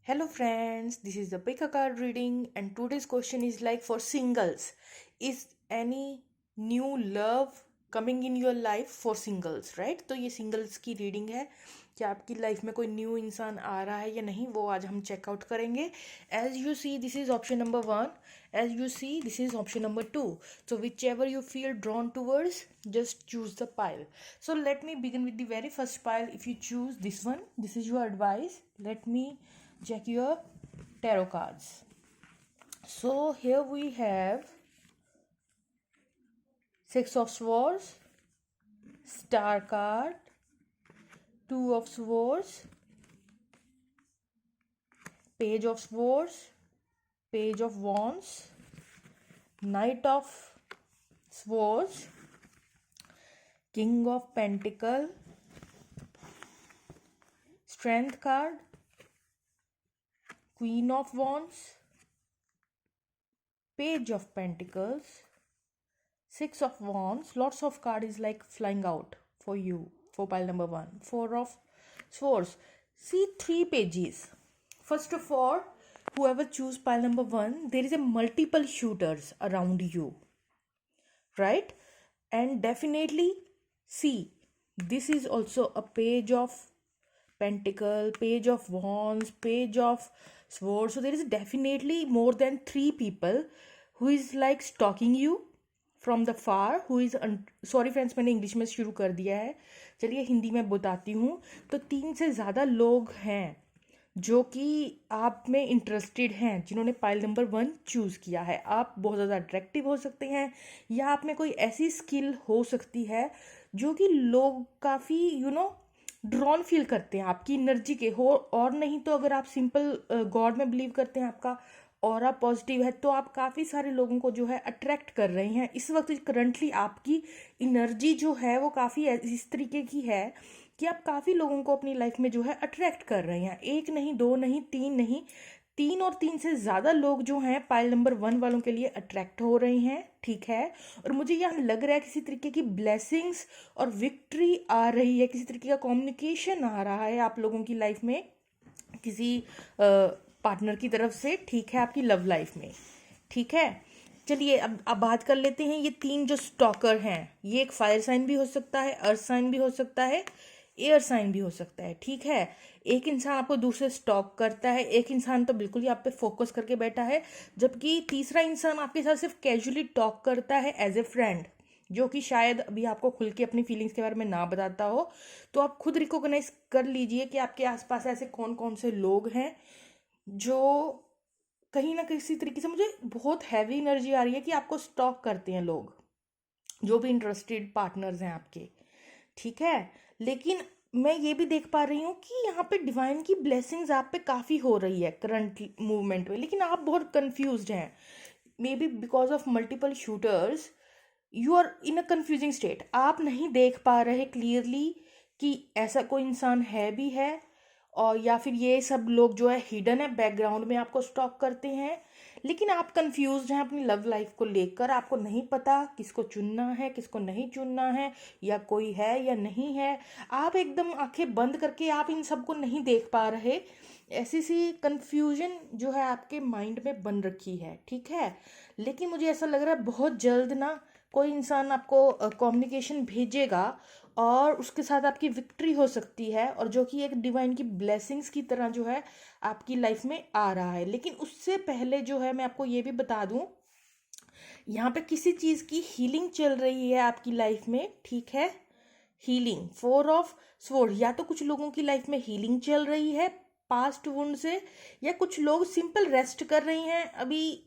Hello friends, this is the pick a card reading and today's question is like for singles. Is any new love coming in your life for singles, right? तो ये singles की reading है कि आपकी life में कोई new इंसान आ रहा है या नहीं, वो आज हम चेकआउट करेंगे. As you see this is option number 1. As you see, this is option number 2. So whichever you feel drawn towards, just choose the pile. So let me begin with the very first pile. If you choose this one, this is your advice. Let me check your tarot cards. So here we have Six of Swords, Star card, Two of Swords, Page of Swords, Page of Wands, Knight of Swords, King of Pentacle, Strength card, Queen of Wands, Page of Pentacles, Six of Wands. Lots of card is like flying out for you for pile number 1. Four of Swords. See 3 pages. First of all, whoever choose pile number 1, there is a multiple shooters around you, right? And definitely see, this is also a page of pentacle, page of wands, page of swords. So there is definitely more than 3 people who is like stalking you from the far, who is sorry friends, मैंने English में शुरू कर दिया है, चलिए हिंदी में बताती हूँ. तो 3 से ज़्यादा लोग हैं जो कि आप में इंटरेस्टेड हैं, जिन्होंने पाइल नंबर 1 चूज़ किया है. आप बहुत ज़्यादा अट्रैक्टिव हो सकते हैं, या आप में कोई ऐसी स्किल हो सकती है जो कि लोग काफ़ी ड्रॉन फील करते हैं आपकी एनर्जी के हो. और नहीं तो अगर आप सिंपल गॉड में बिलीव करते हैं, आपका ऑरा पॉजिटिव है, तो आप काफ़ी सारे लोगों को जो है अट्रैक्ट कर रहे हैं. इस वक्त करंटली आपकी एनर्जी जो है वो काफ़ी इस तरीके की है कि आप काफ़ी लोगों को अपनी लाइफ में जो है अट्रैक्ट कर रहे हैं. 1 नहीं, 2 नहीं, 3 नहीं, 3 और 3 से ज़्यादा लोग जो हैं पाइल नंबर 1 वालों के लिए अट्रैक्ट हो रहे हैं, ठीक है. और मुझे यहाँ लग रहा है किसी तरीके की ब्लेसिंग्स और विक्ट्री आ रही है, किसी तरीके का कम्युनिकेशन आ रहा है आप लोगों की लाइफ में किसी पार्टनर की तरफ से, ठीक है, आपकी लव लाइफ में, ठीक है. चलिए अब बात कर लेते हैं. ये 3 जो स्टॉकर हैं, ये एक फायर साइन भी हो सकता है, अर्थ साइन भी हो सकता है, एयर साइन भी हो सकता है, ठीक है. एक इंसान आपको दूसरे स्टॉक करता है, एक इंसान तो बिल्कुल ही आप पे फोकस करके बैठा है, जबकि तीसरा इंसान आपके साथ सिर्फ कैजुअली टॉक करता है एज ए फ्रेंड, जो कि शायद अभी आपको खुल के अपनी फीलिंग्स के बारे में ना बताता हो. तो आप खुद रिकॉग्नाइज कर लीजिए कि आपके आसपास ऐसे कौन कौन से लोग हैं जो कहीं ना किसी तरीके से, मुझे बहुत हैवी एनर्जी आ रही है कि आपको स्टॉक करते हैं लोग, जो भी इंटरेस्टेड पार्टनर्स हैं आपके, ठीक है. लेकिन मैं ये भी देख पा रही हूँ कि यहाँ पे डिवाइन की ब्लेसिंग्स आप पे काफ़ी हो रही है करंट मूवमेंट में, लेकिन आप बहुत कंफ्यूज्ड हैं. Maybe because of multiple shooters you are in a confusing state. आप नहीं देख पा रहे क्लियरली कि ऐसा कोई इंसान है भी है, और या फिर ये सब लोग जो है हिडन है, बैकग्राउंड में आपको स्टॉक करते हैं. लेकिन आप कंफ्यूज्ड हैं अपनी लव लाइफ को लेकर. आपको नहीं पता किसको चुनना है, किसको नहीं चुनना है, या कोई है या नहीं है. आप एकदम आंखें बंद करके आप इन सबको नहीं देख पा रहे. ऐसी सी कंफ्यूजन जो है आपके माइंड में बन रखी है, ठीक है. लेकिन मुझे ऐसा लग रहा है बहुत जल्द ना कोई इंसान आपको कम्युनिकेशन भेजेगा और उसके साथ आपकी विक्ट्री हो सकती है, और जो कि एक डिवाइन की ब्लेसिंग्स की तरह जो है आपकी लाइफ में आ रहा है. लेकिन उससे पहले जो है मैं आपको ये भी बता दूं, यहाँ पे किसी चीज़ की हीलिंग चल रही है आपकी लाइफ में, ठीक है. Healing, 4 of sword. या तो कुछ लोगों की लाइफ में हीलिंग चल रही है पास्ट वुंड से, या कुछ लोग सिंपल रेस्ट कर रही हैं अभी,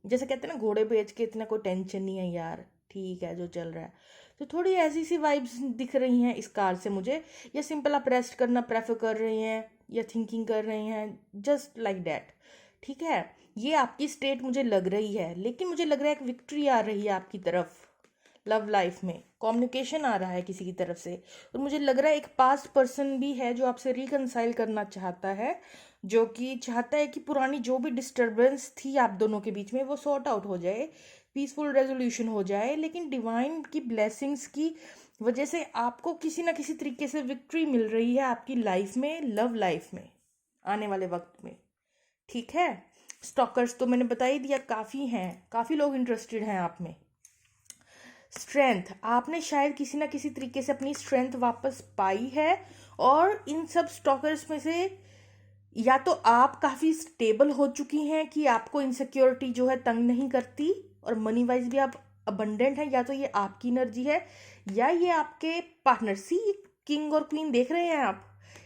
जैसे कहते हैं ना, घोड़े बेच के इतना कोई टेंशन नहीं है यार, ठीक है जो चल रहा है. तो थोड़ी ऐसी सी वाइब्स दिख रही हैं इस कार्ड से मुझे. या सिंपल आप रेस्ट करना प्रेफर कर रही हैं, या थिंकिंग कर रही हैं, जस्ट लाइक दैट, ठीक है. ये आपकी स्टेट मुझे लग रही है. लेकिन मुझे लग रहा है एक विक्ट्री आ रही है आपकी तरफ. लव लाइफ में कम्युनिकेशन आ रहा है किसी की तरफ से, और मुझे लग रहा है एक पास्ट पर्सन भी है जो आपसे रिकनसाइल करना चाहता है, जो कि चाहता है कि पुरानी जो भी डिस्टर्बेंस थी आप दोनों के बीच में वो सॉर्ट आउट हो जाए, पीसफुल रेजोल्यूशन हो जाए. लेकिन डिवाइन की ब्लेसिंग्स की वजह से आपको किसी ना किसी तरीके से विक्ट्री मिल रही है आपकी लाइफ में, लव लाइफ में. आने वाले वक्त में। ठीक है, स्टॉकर्स तो मैंने बता ही दिया, काफ़ी हैं, काफ़ी लोग इंटरेस्टेड हैं आप में। स्ट्रेंथ, आपने शायद किसी ना किसी तरीके से अपनी स्ट्रेंथ वापस पाई है, और इन सब स्टॉकर्स में से या तो आप काफ़ी स्टेबल हो चुकी हैं कि आपको इनसिक्योरिटी जो है तंग नहीं करती, और मनी वाइज भी आप अबंडेंट हैं, या तो ये आपकी एनर्जी है या ये आपके पार्टनर। सी, किंग और क्वीन देख रहे हैं आप,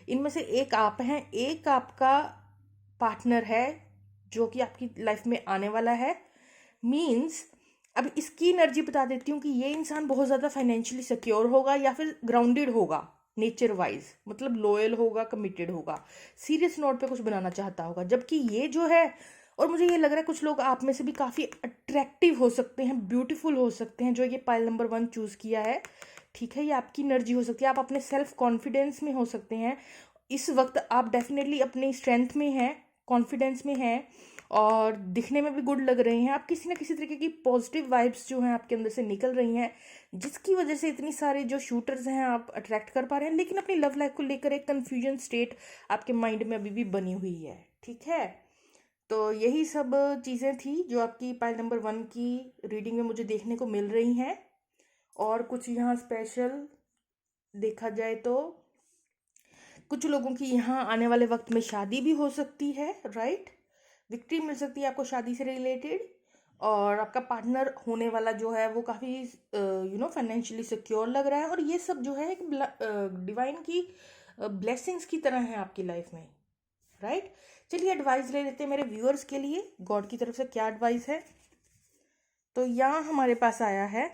इनमें से एक आप हैं, एक आपका पार्टनर है जो कि आपकी लाइफ में आने वाला है। मीन्स अब इसकी एनर्जी बता देती हूँ कि ये इंसान बहुत ज़्यादा फाइनेंशियली सिक्योर होगा या फिर ग्राउंडेड होगा नेचर वाइज, मतलब लॉयल होगा, कमिटेड होगा, सीरियस नोट पे कुछ बनाना चाहता होगा। जबकि ये जो है, और मुझे ये लग रहा है कुछ लोग आप में से भी काफ़ी अट्रैक्टिव हो सकते हैं, ब्यूटीफुल हो सकते हैं, जो ये पाइल नंबर 1 चूज़ किया है। ठीक है, ये आपकी एनर्जी हो सकती है, आप अपने सेल्फ कॉन्फिडेंस में हो सकते हैं इस वक्त, आप डेफिनेटली अपनी स्ट्रेंथ में हैं, कॉन्फिडेंस में हैं, और दिखने में भी गुड लग रहे हैं। आप किसी ना किसी तरीके की पॉजिटिव वाइब्स जो हैं आपके अंदर से निकल रही हैं, जिसकी वजह से इतनी सारे जो शूटर्स हैं आप अट्रैक्ट कर पा रहे हैं। लेकिन अपनी लव लाइफ को लेकर एक कन्फ्यूजन स्टेट आपके माइंड में अभी भी बनी हुई है। ठीक है, तो यही सब चीज़ें थी जो आपकी पाइल नंबर 1 की रीडिंग में मुझे देखने को मिल रही हैं। और कुछ यहाँ स्पेशल देखा जाए तो कुछ लोगों की यहाँ आने वाले वक्त में शादी भी हो सकती है, राइट, विक्ट्री मिल सकती है आपको शादी से रिलेटेड, और आपका पार्टनर होने वाला जो है वो काफ़ी फाइनेंशियली सिक्योर लग रहा है, और ये सब जो है एक डिवाइन की ब्लेसिंग्स की तरह है आपकी लाइफ में, राइट। चलिए एडवाइस ले लेते हैं मेरे व्यूअर्स के लिए, गॉड की तरफ से क्या एडवाइस है। तो यहाँ हमारे पास आया है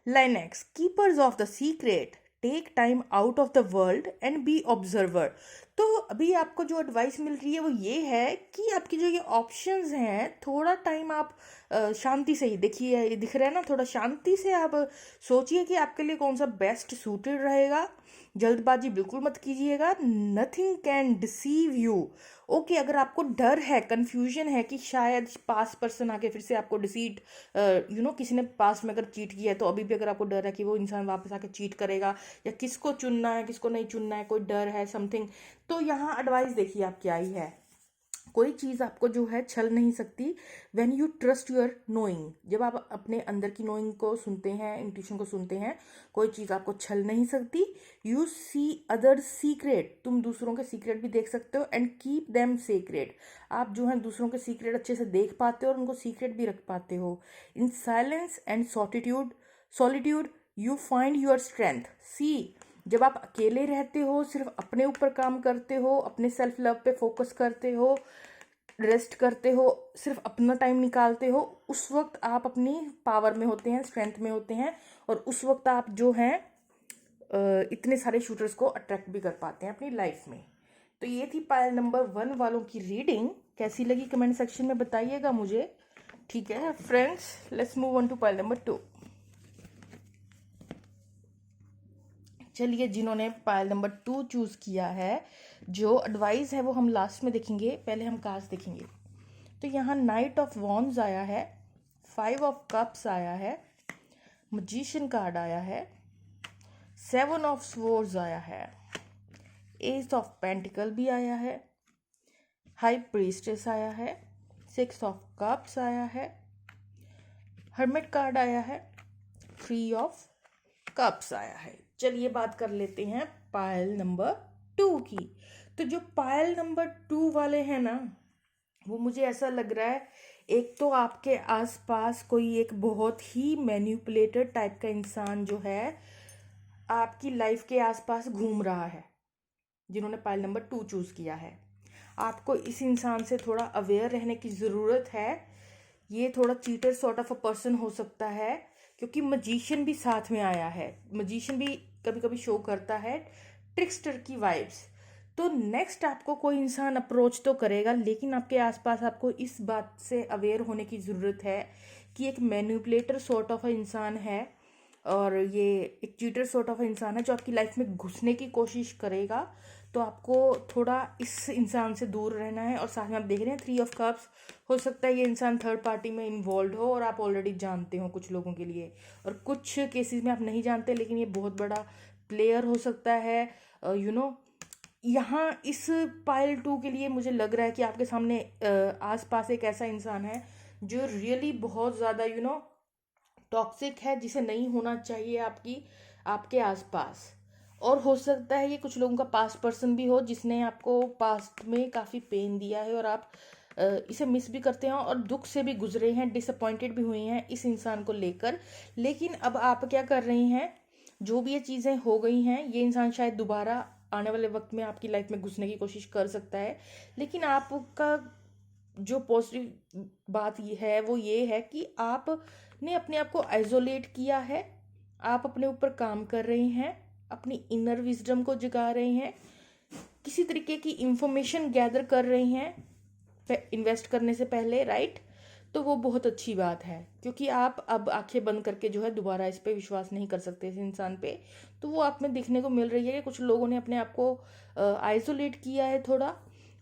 lynx, keepers of the secret, take time out of the world and be observer. तो अभी आपको जो एडवाइस मिल रही है वो ये है कि आपकी जो ये ऑप्शंस हैं, थोड़ा टाइम आप शांति से ही देखिए, ये दिख रहा है ना, थोड़ा शांति से आप सोचिए कि आपके लिए कौन सा बेस्ट सूटेड रहेगा। जल्दबाजी बिल्कुल मत कीजिएगा, nothing can deceive you. Okay, अगर आपको डर है, कंफ्यूजन है कि शायद पास पर्सन आके फिर से आपको डिसीट किसी ने पास में अगर चीट किया है, तो अभी भी अगर आपको डर है कि वो इंसान वापस आके चीट करेगा, या किसको चुनना है किसको नहीं चुनना है, कोई डर है समथिंग, तो यहाँ एडवाइस देखिए आपकी आई है, कोई चीज़ आपको जो है छल नहीं सकती। When you trust your knowing, जब आप अपने अंदर की नोइंग को सुनते हैं, इंट्यूशन को सुनते हैं, कोई चीज़ आपको छल नहीं सकती। यू सी अदर सीक्रेट, तुम दूसरों के सीक्रेट भी देख सकते हो, एंड कीप देम सीक्रेट, आप जो है दूसरों के सीक्रेट अच्छे से देख पाते हो और उनको सीक्रेट भी रख पाते हो। In silence and solitude you find your strength. See, जब आप अकेले रहते हो, सिर्फ अपने ऊपर काम करते हो, अपने सेल्फ लव पे फोकस करते हो, रेस्ट करते हो, सिर्फ अपना टाइम निकालते हो, उस वक्त आप अपनी पावर में होते हैं, स्ट्रेंथ में होते हैं, और उस वक्त आप जो हैं इतने सारे शूटर्स को अट्रैक्ट भी कर पाते हैं अपनी लाइफ में। तो ये थी पाइल नंबर 1 वालों की रीडिंग, कैसी लगी कमेंट सेक्शन में बताइएगा मुझे। ठीक है friends, let's move on to pile number 2। चलिए, जिन्होंने पाइल नंबर 2 चूज़ किया है, जो एडवाइस है वो हम लास्ट में देखेंगे, पहले हम कार्ड्स देखेंगे। तो यहाँ नाइट ऑफ वॉन्ड्स आया है, 5 ऑफ कप्स आया है, मैजिशियन कार्ड आया है, 7 ऑफ स्वॉर्ड्स आया है, एस ऑफ पेंटिकल भी आया है, हाई प्रीस्टेस आया है, 6 ऑफ कप्स आया है, हर्मिट कार्ड आया है, 3 ऑफ कप्स आया है। चलिए बात कर लेते हैं पायल नंबर 2 की। तो जो पायल नंबर 2 वाले हैं ना, वो मुझे ऐसा लग रहा है, एक तो आपके आसपास कोई एक बहुत ही मैनिपुलेटेड टाइप का इंसान जो है आपकी लाइफ के आसपास घूम रहा है, जिन्होंने पायल नंबर 2 चूज़ किया है। आपको इस इंसान से थोड़ा अवेयर रहने की ज़रूरत है। ये थोड़ा cheater sort of a person हो सकता है, क्योंकि मजिशियन भी साथ में आया है, मजिशियन भी कभी कभी शो करता है ट्रिक्स्टर की वाइब्स। तो नेक्स्ट आपको कोई इंसान अप्रोच तो करेगा, लेकिन आपके आसपास आपको इस बात से अवेयर होने की ज़रूरत है कि एक मैनिपुलेटर सॉर्ट ऑफ अ इंसान है, और ये एक चीटर सॉर्ट ऑफ इंसान है जो आपकी लाइफ में घुसने की कोशिश करेगा। तो आपको थोड़ा इस इंसान से दूर रहना है। और साथ में आप देख रहे हैं 3 ऑफ कप्स, हो सकता है ये इंसान थर्ड पार्टी में इन्वॉल्व हो और आप ऑलरेडी जानते हो कुछ लोगों के लिए, और कुछ केसेस में आप नहीं जानते, लेकिन ये बहुत बड़ा प्लेयर हो सकता है। यहाँ इस पाइल 2 के लिए मुझे लग रहा है कि आपके सामने आसपास एक ऐसा इंसान है जो रियली बहुत ज़्यादा टॉक्सिक है, जिसे नहीं होना चाहिए आपके आसपास। और हो सकता है ये कुछ लोगों का पास्ट पर्सन भी हो, जिसने आपको पास्ट में काफ़ी पेन दिया है और आप इसे मिस भी करते हैं और दुख से भी गुजरे हैं, डिसअपॉइंटेड भी हुए हैं इस इंसान को लेकर। लेकिन अब आप क्या कर रही हैं, जो भी ये चीज़ें हो गई हैं, ये इंसान शायद दोबारा आने वाले वक्त में आपकी लाइफ में घुसने की कोशिश कर सकता है। लेकिन आपका जो पॉजिटिव बात ये है वो ये है कि आपने अपने आप को आइसोलेट किया है, आप अपने ऊपर काम कर रही हैं, अपनी इनर विजडम को जगा रही हैं, किसी तरीके की इंफॉर्मेशन गैदर कर रही हैं इन्वेस्ट करने से पहले, राइट। तो वो बहुत अच्छी बात है, क्योंकि आप अब आंखें बंद करके जो है दोबारा इस पे विश्वास नहीं कर सकते इस इंसान पे। तो वो आप में दिखने को मिल रही है कि कुछ लोगों ने अपने आप को आइसोलेट किया है थोड़ा,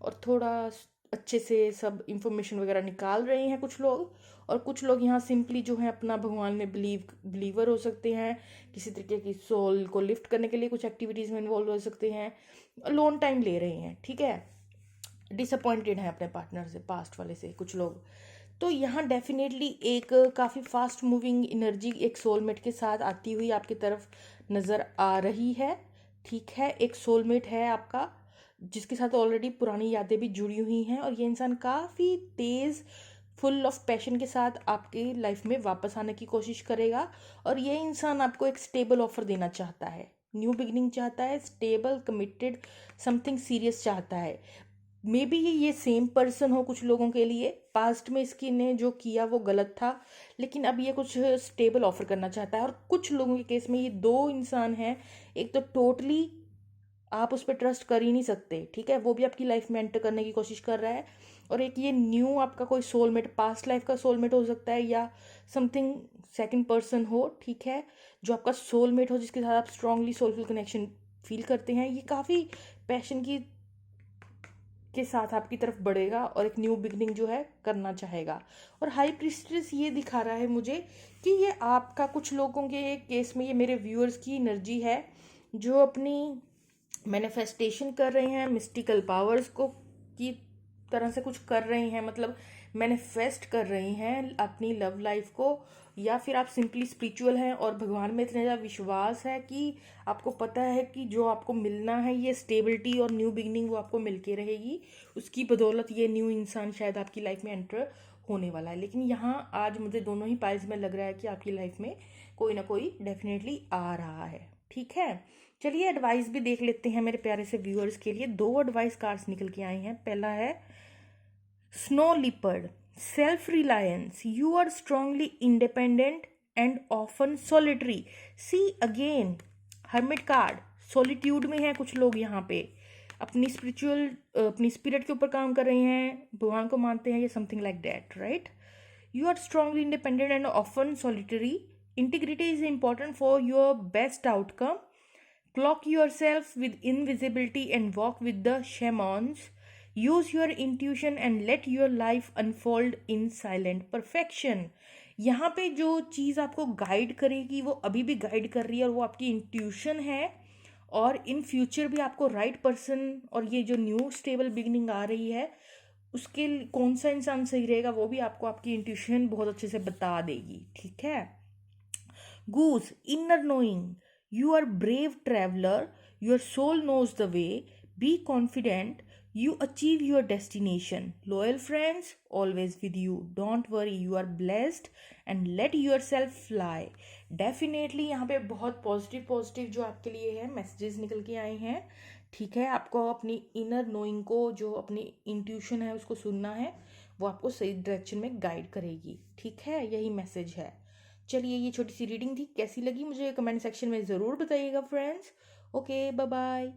और थोड़ा अच्छे से सब इंफॉर्मेशन वगैरह निकाल रहे हैं कुछ लोग। और कुछ लोग यहाँ सिंपली जो है अपना भगवान में बिलीवर हो सकते हैं, किसी तरीके की सोल को लिफ्ट करने के लिए कुछ एक्टिविटीज़ में इन्वॉल्व हो सकते हैं, लोन टाइम ले रहे हैं, ठीक है। डिसअपॉइंटेड हैं अपने पार्टनर से, पास्ट वाले से कुछ लोग। तो यहाँ डेफिनेटली एक काफ़ी फास्ट मूविंग एनर्जी एक सोलमेट के साथ आती हुई आपकी तरफ नज़र आ रही है, ठीक है। एक सोलमेट है आपका जिसके साथ ऑलरेडी पुरानी यादें भी जुड़ी हुई हैं, और ये इंसान काफ़ी तेज़ फुल ऑफ पैशन के साथ आपकी लाइफ में वापस आने की कोशिश करेगा। और ये इंसान आपको एक स्टेबल ऑफर देना चाहता है, न्यू बिगिनिंग चाहता है, स्टेबल कमिटेड समथिंग सीरियस चाहता है। मे बी ये सेम पर्सन हो कुछ लोगों के लिए, पास्ट में इसकी ने जो किया वो गलत था, लेकिन अब ये कुछ स्टेबल ऑफर करना चाहता है। और कुछ लोगों के केस में ये दो इंसान हैं, एक तो टोटली आप उस पर ट्रस्ट कर ही नहीं सकते, ठीक है, वो भी आपकी लाइफ में एंटर करने की कोशिश कर रहा है। और एक ये न्यू आपका कोई सोलमेट, पास्ट लाइफ का सोलमेट हो सकता है, या समथिंग सेकंड पर्सन हो, ठीक है, जो आपका सोलमेट हो, जिसके साथ आप स्ट्रांगली सोलफुल कनेक्शन फील करते हैं। ये काफ़ी पैशन के साथ आपकी तरफ बढ़ेगा और एक न्यू बिगनिंग जो है करना चाहेगा। और हाई प्रीस्टेस ये दिखा रहा है मुझे कि ये आपका कुछ लोगों के केस में ये मेरे व्यूअर्स की एनर्जी है, जो अपनी मैनिफेस्टेशन कर रहे हैं, मिस्टिकल पावर्स को की तरह से कुछ कर रहे हैं, मतलब मैनिफेस्ट कर रहे हैं अपनी लव लाइफ को। या फिर आप सिंपली स्पिरिचुअल हैं और भगवान में इतना ज़्यादा विश्वास है कि आपको पता है कि जो आपको मिलना है ये स्टेबिलिटी और न्यू बिगनिंग वो आपको मिलके रहेगी। उसकी बदौलत ये न्यू इंसान शायद आपकी लाइफ में एंटर होने वाला है। लेकिन यहाँ आज मुझे दोनों ही पाइल्स में लग रहा है कि आपकी लाइफ में कोई ना कोई डेफिनेटली आ रहा है, ठीक है। चलिए एडवाइस भी देख लेते हैं मेरे प्यारे से व्यूअर्स के लिए। दो एडवाइस कार्ड्स निकल के आई हैं। पहला है snow leopard, self reliance, you are strongly independent and often solitary. See again hermit card, solitude में है कुछ लोग यहाँ पे, अपनी स्पिरिट के ऊपर काम कर रहे हैं, भगवान को मानते हैं, या something like that, right. You are strongly independent and often solitary, integrity is important for your best outcome, cloak yourself with invisibility and walk with the shamans, use your intuition and let your life unfold in silent perfection। यहाँ पे जो चीज़ आपको guide करेगी वो अभी भी guide कर रही है, और वो आपकी इंट्यूशन है। और इन फ्यूचर भी आपको राइट पर्सन और ये जो न्यू स्टेबल बिगनिंग आ रही है उसके कौन सा इंसान सही रहेगा वो भी आपको आपकी इंट्यूशन बहुत अच्छे से बता देगी, ठीक है। Goose, inner knowing, you are brave traveler, your soul knows the way, be confident, you achieve your destination, loyal friends always with you, don't worry, you are blessed and let yourself fly। Definitely यहाँ पे बहुत positive positive जो आपके लिए है messages निकल के आए हैं, ठीक है। आपको अपनी इनर नोइंग को, जो अपनी इंट्यूशन है उसको सुनना है, वो आपको सही डायरेक्शन में गाइड करेगी, ठीक है, यही मैसेज है। चलिए ये छोटी सी रीडिंग थी, कैसी लगी मुझे कमेंट सेक्शन में ज़रूर बताइएगा फ्रेंड्स। Okay bye bye.